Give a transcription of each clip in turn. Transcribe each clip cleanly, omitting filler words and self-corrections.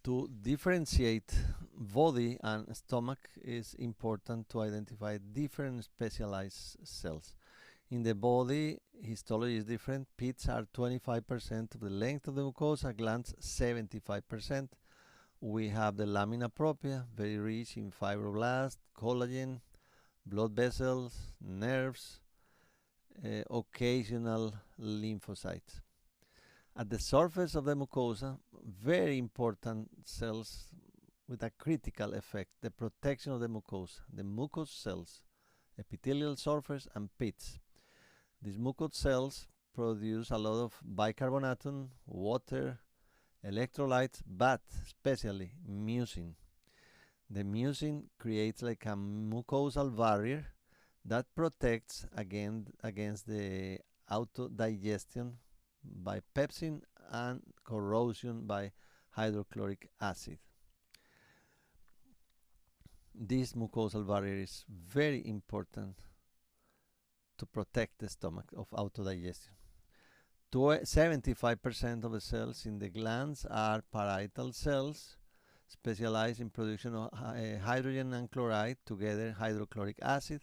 To differentiate body and stomach is important to identify different specialized cells. In the body, histology is different. Pits are 25% of the length of the mucosa, glands 75%. We have the lamina propria, very rich in fibroblasts, collagen, blood vessels, nerves, occasional lymphocytes. At the surface of the mucosa, very important cells with a critical effect, the protection of the mucosa, the mucous cells, epithelial surface, and pits. These mucous cells produce a lot of bicarbonate, water, electrolytes, but especially mucin. The mucin creates like a mucosal barrier that protects against the autodigestion by pepsin and corrosion by hydrochloric acid. This mucosal barrier is very important to protect the stomach of autodigestion. 75% of the cells in the glands are parietal cells specialized in production of hydrogen and chloride, together hydrochloric acid,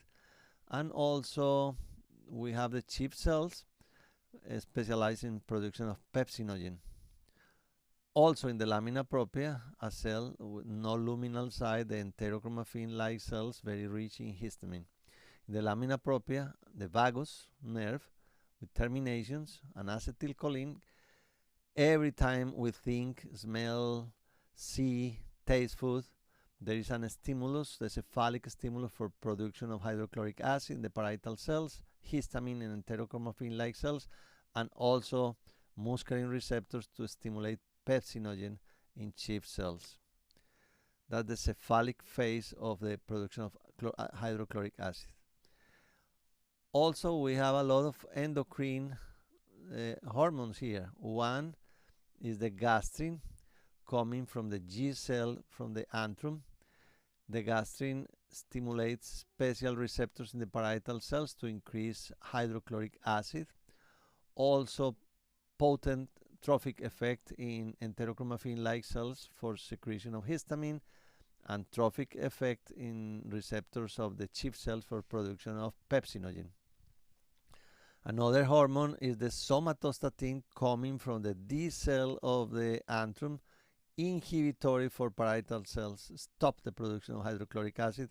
and also we have the chief cells specialized in production of pepsinogen. Also in the lamina propria, a cell with no luminal side, the enterochromaffin-like cells, very rich in histamine. In the lamina propria, the vagus nerve with terminations and acetylcholine. Every time we think, smell, see, taste food, there is an stimulus, the cephalic stimulus for production of hydrochloric acid in the parietal cells, histamine in enterochromaffin-like cells, and also muscarine receptors to stimulate pepsinogen in chief cells. That's the cephalic phase of the production of hydrochloric acid. Also, we have a lot of endocrine hormones here. One is the gastrin, coming from the G cell from the antrum. The gastrin stimulates special receptors in the parietal cells to increase hydrochloric acid. Also, potent trophic effect in enterochromaffin-like cells for secretion of histamine, and trophic effect in receptors of the chief cells for production of pepsinogen. Another hormone is the somatostatin, coming from the D cell of the antrum, inhibitory for parietal cells, stop the production of hydrochloric acid,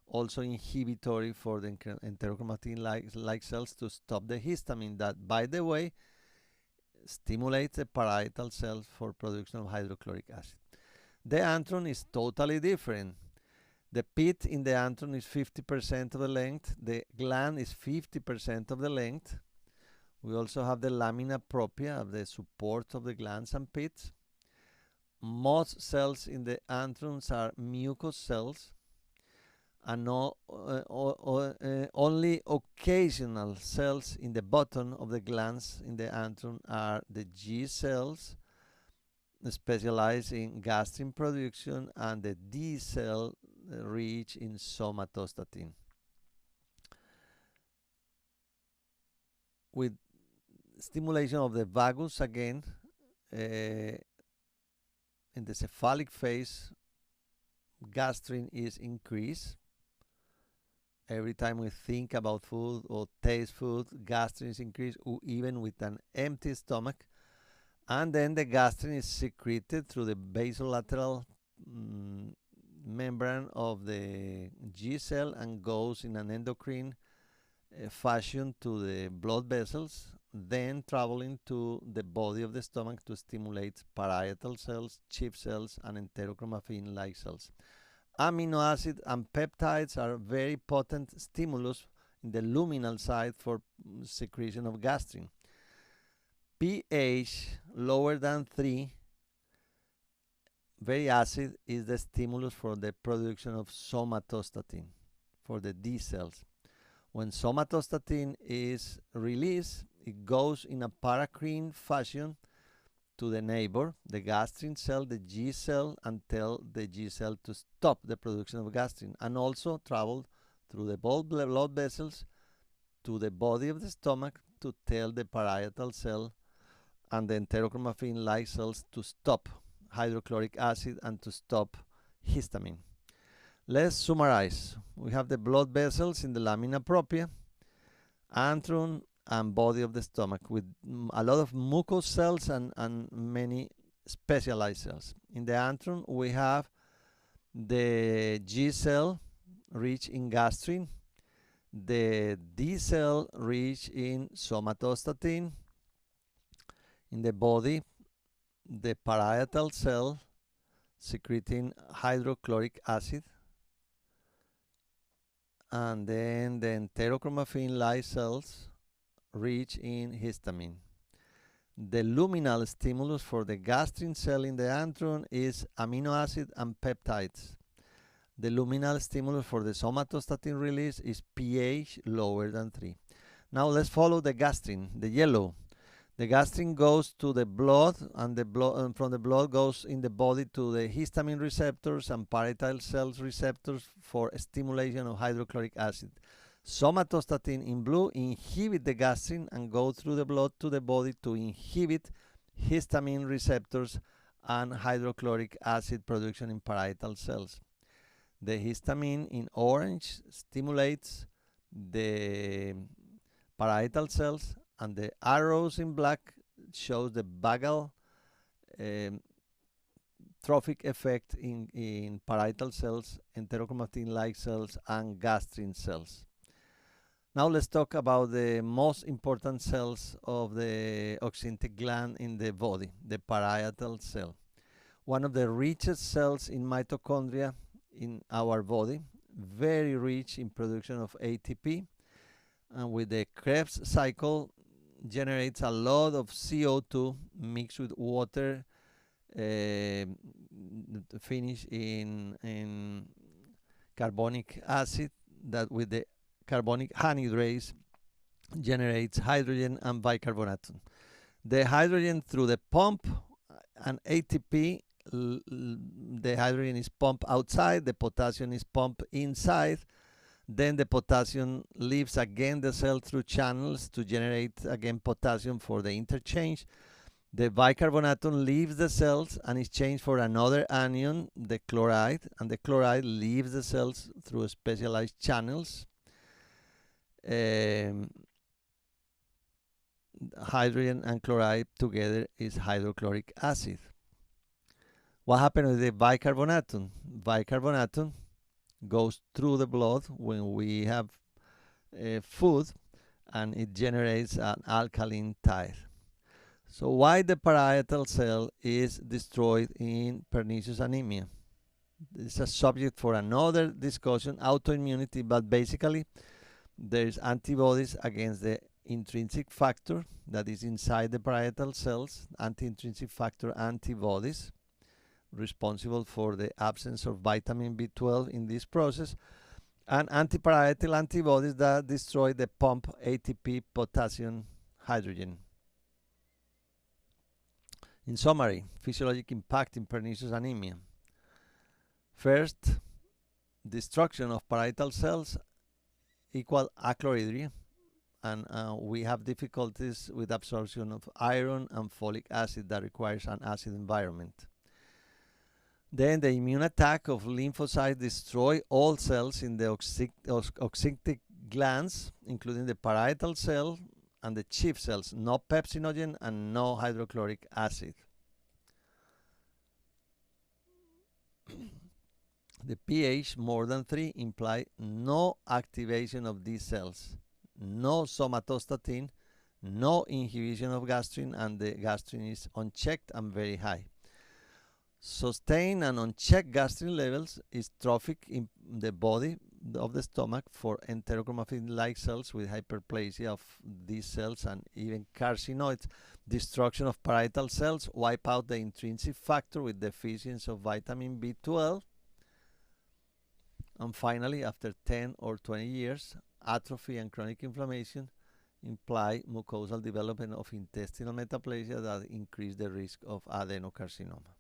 also inhibitory for the enterochromatin-like cells to stop the histamine that, by the way, stimulates the parietal cells for production of hydrochloric acid. The antrum is totally different. The pit in the antrum is 50% of the length. The gland is 50% of the length. We also have the lamina propria of the support of the glands and pits. Most cells in the antrums are mucous cells, and only occasional cells in the bottom of the glands in the antrum are the G cells, specialized in gastrin production, and the D cell rich in somatostatin. With stimulation of the vagus again, in the cephalic phase, gastrin is increased. Every time we think about food or taste food, gastrin is increased, even with an empty stomach. And then the gastrin is secreted through the basolateral membrane of the G cell and goes in an endocrine fashion to the blood vessels, then traveling to the body of the stomach to stimulate parietal cells, chief cells, and enterochromaffin-like cells. Amino acid and peptides are very potent stimulus in the luminal side for secretion of gastrin. pH lower than 3, very acid, is the stimulus for the production of somatostatin for the D cells. When somatostatin is released, it goes in a paracrine fashion to the neighbor, the gastrin cell, the G cell, and tell the G cell to stop the production of gastrin, and also travel through the blood vessels to the body of the stomach to tell the parietal cell and the enterochromaffin-like cells to stop hydrochloric acid and to stop histamine. Let's summarize. We have the blood vessels in the lamina propria, antrum, and body of the stomach with a lot of mucous cells and many specialized cells. In the antrum, we have the G cell rich in gastrin, the D cell rich in somatostatin. In the body, the parietal cell secreting hydrochloric acid, and then the enterochromaffin-like cells rich in histamine. The luminal stimulus for the gastrin cell in the antrum is amino acid and peptides. The luminal stimulus for the somatostatin release is pH lower than 3. Now let's follow the gastrin, the yellow. The gastrin goes to the blood, and from the blood goes in the body to the histamine receptors and parietal cells receptors for stimulation of hydrochloric acid. Somatostatin in blue inhibit the gastrin and go through the blood to the body to inhibit histamine receptors and hydrochloric acid production in parietal cells. The histamine in orange stimulates the parietal cells, and the arrows in black shows the vagal trophic effect in parietal cells, enterochromatin-like cells, and gastrin cells. Now let's talk about the most important cells of the oxyntic gland in the body, the parietal cell. One of the richest cells in mitochondria in our body, very rich in production of ATP, and with the Krebs cycle generates a lot of CO2 mixed with water, finish in carbonic acid that with the carbonic anhydrase generates hydrogen and bicarbonate. The hydrogen through the pump and ATP, the hydrogen is pumped outside, the potassium is pumped inside. Then the potassium leaves again the cell through channels to generate again potassium for the interchange. The bicarbonate leaves the cells and is changed for another anion, the chloride, and the chloride leaves the cells through specialized channels. Hydrogen and chloride together is hydrochloric acid. What happens with the bicarbonate? Bicarbonate goes through the blood when we have food, and it generates an alkaline tide. So why the parietal cell is destroyed in pernicious anemia? It's a subject for another discussion, autoimmunity, but basically there's antibodies against the intrinsic factor that is inside the parietal cells, anti-intrinsic factor antibodies, responsible for the absence of vitamin B12 in this process, and antiparietal antibodies that destroy the pump ATP potassium hydrogen. In summary, physiologic impact in pernicious anemia. First, destruction of parietal cells equal achlorhydria, and we have difficulties with absorption of iron and folic acid that requires an acid environment. Then the immune attack of lymphocytes destroy all cells in the oxyntic glands, including the parietal cell and the chief cells, no pepsinogen and no hydrochloric acid. The pH more than 3 imply no activation of these cells, no somatostatin, no inhibition of gastrin, and the gastrin is unchecked and very high. Sustained and unchecked gastrin levels is trophic in the body of the stomach for enterochromaffin-like cells with hyperplasia of these cells and even carcinoids. Destruction of parietal cells wipe out the intrinsic factor with deficiency of vitamin B12. And finally, after 10 or 20 years, atrophy and chronic inflammation imply mucosal development of intestinal metaplasia that increase the risk of adenocarcinoma.